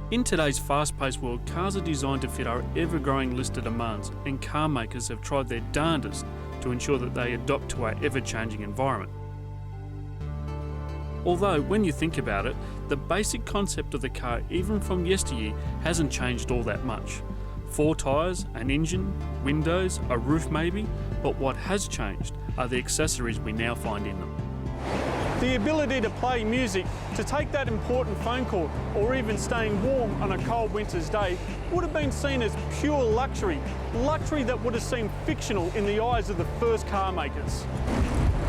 In today's fast-paced world, cars are designed to fit our ever-growing list of demands, and car makers have tried their darndest to ensure that they adapt to our ever-changing environment. Although, when you think about it, the basic concept of the car, even from yesteryear, hasn't changed all that much. 4 tyres, an engine, windows, a roof maybe, but what has changed are the accessories we now find in them. The ability to play music, to take that important phone call, or even staying warm on a cold winter's day would have been seen as pure luxury, luxury that would have seemed fictional in the eyes of the first car makers.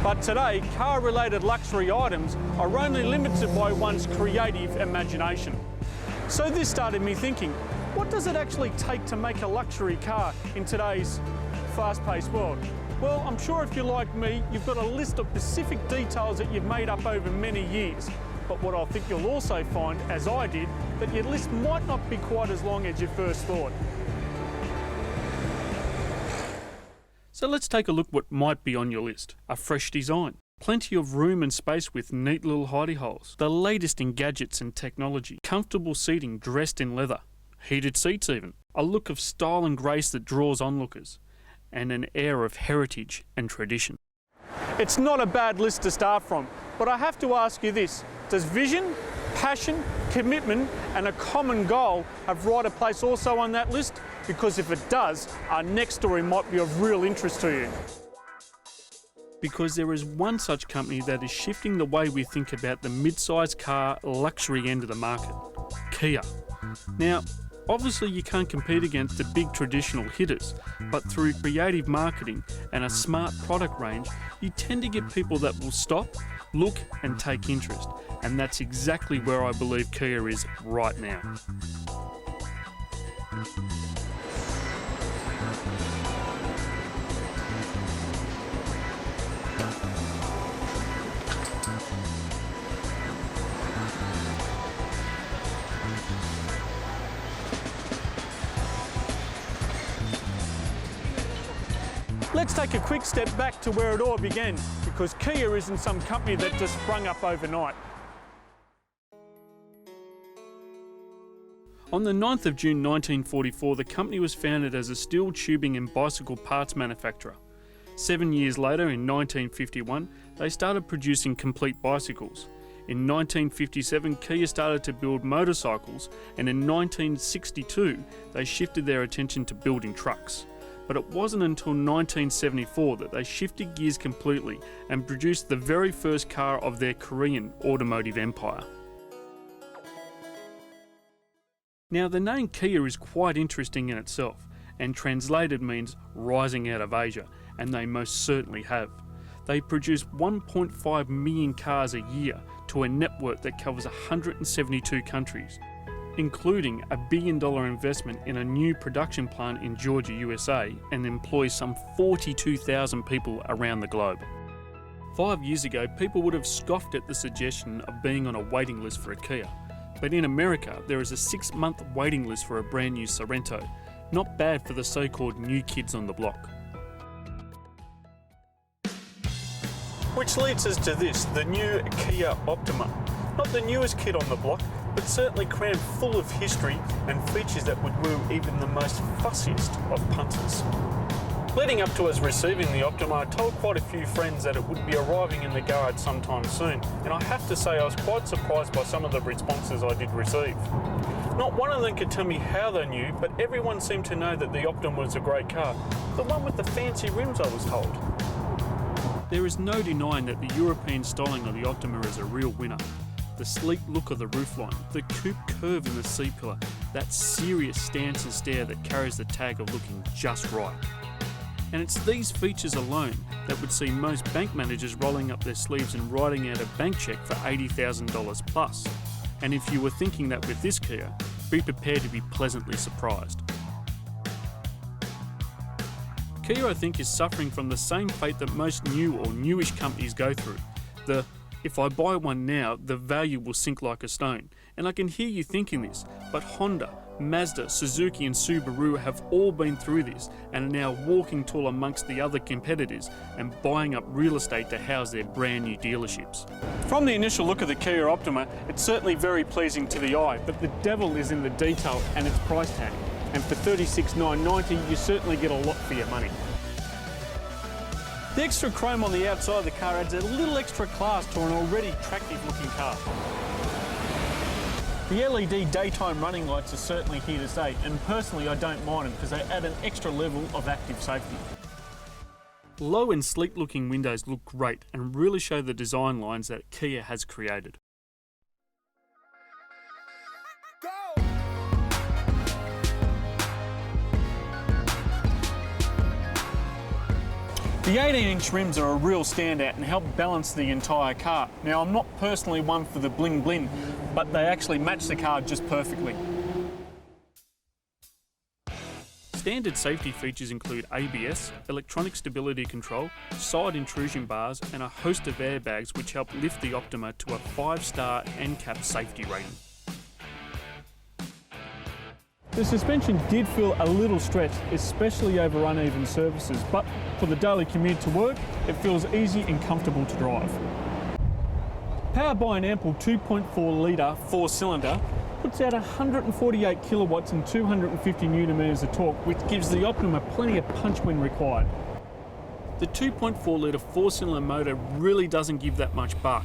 But today, car-related luxury items are only limited by one's creative imagination. So this started me thinking, what does it actually take to make a luxury car in today's fast-paced world? Well, I'm sure if you're like me, you've got a list of specific details that you've made up over many years. But what I think you'll also find, as I did, that your list might not be quite as long as you first thought. So let's take a look what might be on your list. A fresh design, plenty of room and space with neat little hidey holes, the latest in gadgets and technology, comfortable seating dressed in leather, heated seats even, a look of style and grace that draws onlookers, and an air of heritage and tradition. It's not a bad list to start from, but I have to ask you this. Does vision, passion, commitment and a common goal have right a place also on that list? Because if it does, our next story might be of real interest to you. Because there is one such company that is shifting the way we think about the mid-size car luxury end of the market, Kia. Now, obviously you can't compete against the big traditional hitters, but through creative marketing and a smart product range, you tend to get people that will stop, look and take interest. And that's exactly where I believe Kia is right now. Let's take a quick step back to where it all began, because Kia isn't some company that just sprung up overnight. On the 9th of June 1944, the company was founded as a steel tubing and bicycle parts manufacturer. 7 years later, in 1951, they started producing complete bicycles. In 1957, Kia started to build motorcycles, and in 1962, they shifted their attention to building trucks. But it wasn't until 1974 that they shifted gears completely and produced the very first car of their Korean automotive empire. Now, the name Kia is quite interesting in itself, and translated means rising out of Asia, and they most certainly have. They produce 1.5 million cars a year to a network that covers 172 countries, including a $1 billion investment in a new production plant in Georgia, USA, and employs some 42,000 people around the globe. 5 years ago, people would have scoffed at the suggestion of being on a waiting list for a Kia. But in America, there is a 6-month waiting list for a brand new Sorento. Not bad for the so-called new kids on the block. Which leads us to this, the new Kia Optima. Not the newest kid on the block, but certainly crammed full of history and features that would woo even the most fussiest of punters. Leading up to us receiving the Optima, I told quite a few friends that it would be arriving in the garage sometime soon, and I have to say I was quite surprised by some of the responses I did receive. Not one of them could tell me how they knew, but everyone seemed to know that the Optima was a great car. The one with the fancy rims, I was told. There is no denying that the European styling of the Optima is a real winner. The sleek look of the roofline, the coupe curve in the C-pillar, that serious stance and stare that carries the tag of looking just right. And it's these features alone that would see most bank managers rolling up their sleeves and writing out a bank cheque for $80,000 plus. And if you were thinking that with this Kia, be prepared to be pleasantly surprised. Kia, I think, is suffering from the same fate that most new or newish companies go through. If I buy one now, the value will sink like a stone. And I can hear you thinking this, but Honda, Mazda, Suzuki and Subaru have all been through this and are now walking tall amongst the other competitors and buying up real estate to house their brand new dealerships. From the initial look of the Kia Optima, it's certainly very pleasing to the eye, but the devil is in the detail and its price tag. And for $36,990, you certainly get a lot for your money. The extra chrome on the outside of the car adds a little extra class to an already attractive looking car. The LED daytime running lights are certainly here to stay, and personally I don't mind them because they add an extra level of active safety. Low and sleek looking windows look great and really show the design lines that Kia has created. The 18-inch rims are a real standout and help balance the entire car. Now, I'm not personally one for the bling bling, but they actually match the car just perfectly. Standard safety features include ABS, electronic stability control, side intrusion bars and a host of airbags which help lift the Optima to a 5-star NCAP safety rating. The suspension did feel a little stretched, especially over uneven surfaces, but for the daily commute to work, it feels easy and comfortable to drive. Powered by an ample 2.4 litre 4-cylinder, puts out 148 kilowatts and 250 newton-metres of torque, which gives the Optima plenty of punch when required. The 2.4 litre 4-cylinder motor really doesn't give that much bark,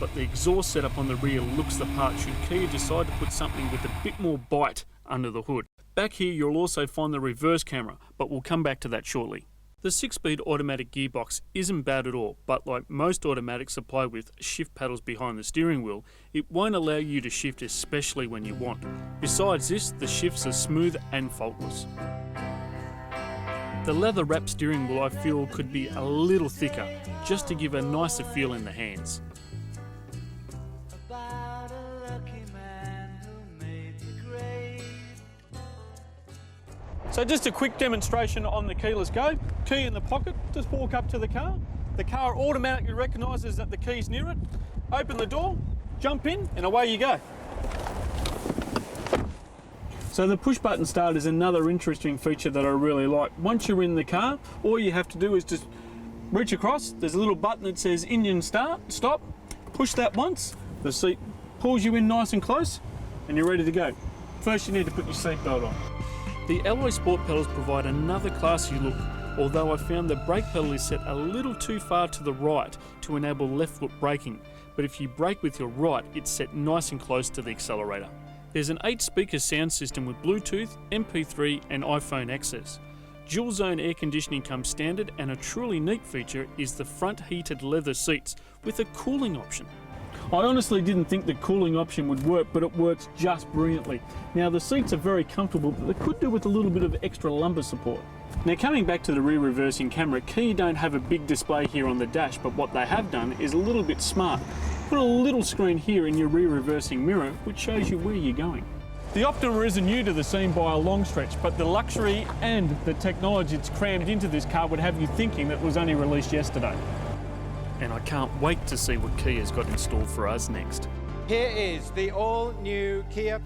but the exhaust setup on the rear looks the part should Kia decide to put something with a bit more bite under the hood. Back here you'll also find the reverse camera, but we'll come back to that shortly. The 6-speed automatic gearbox isn't bad at all, but like most automatics supplied with shift paddles behind the steering wheel, it won't allow you to shift especially when you want. Besides this, the shifts are smooth and faultless. The leather wrapped steering wheel I feel could be a little thicker, just to give a nicer feel in the hands. So just a quick demonstration on the keyless go. Key in the pocket, just walk up to the car. The car automatically recognises that the key's near it. Open the door, jump in, and away you go. So the push button start is another interesting feature that I really like. Once you're in the car, all you have to do is just reach across. There's a little button that says engine start, stop. Push that once, the seat pulls you in nice and close, and you're ready to go. First you need to put your seatbelt on. The alloy sport pedals provide another classy look, although I found the brake pedal is set a little too far to the right to enable left foot braking, but if you brake with your right, it's set nice and close to the accelerator. There's an 8-speaker sound system with Bluetooth, MP3 and iPhone access. Dual zone air conditioning comes standard, and a truly neat feature is the front heated leather seats with a cooling option. I honestly didn't think the cooling option would work, but it works just brilliantly. Now the seats are very comfortable, but they could do with a little bit of extra lumbar support. Now coming back to the rear reversing camera, Kia don't have a big display here on the dash, but what they have done is a little bit smart. Put a little screen here in your rear reversing mirror, which shows you where you're going. The Optima isn't new to the scene by a long stretch, but the luxury and the technology that's crammed into this car would have you thinking that it was only released yesterday. And I can't wait to see what Kia's got in store for us next. Here is the all-new Kia